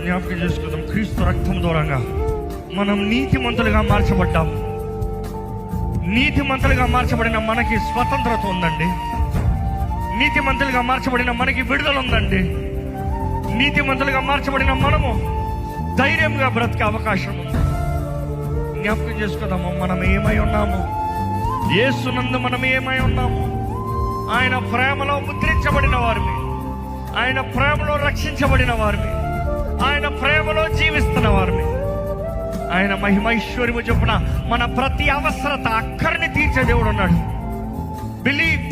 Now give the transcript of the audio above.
జ్ఞాపకం చేసుకుందాం. క్రీస్తు రక్తం దూరంగా మనం నీతిమంతులుగా మార్చబడ్డాం. నీతిమంతులుగా మార్చబడిన మనకి స్వతంత్రత ఉందండి. నీతిమంతులుగా మార్చబడిన మనకి విడుదల ఉందండి. నీతిమంతులుగా మార్చబడిన మనము ధైర్యంగా బ్రతికే అవకాశం ఉంది. జ్ఞాపకం చేసుకుందాము, మనం ఏమై ఉన్నాము, యేసునందు మనం ఏమై ఉన్నాము. ఆయన ప్రేమలో ముద్రించబడిన వారిని, ఆయన ప్రేమలో రక్షించబడిన వారిని, ఆయన ప్రేమలో జీవిస్తున్న వారిని, ఆయన మహిమైశ్వర్యము చొప్పున మన ప్రతి అవసరత అక్కడిని తీర్చే దేవుడు ఉన్నాడు. బిలీవ్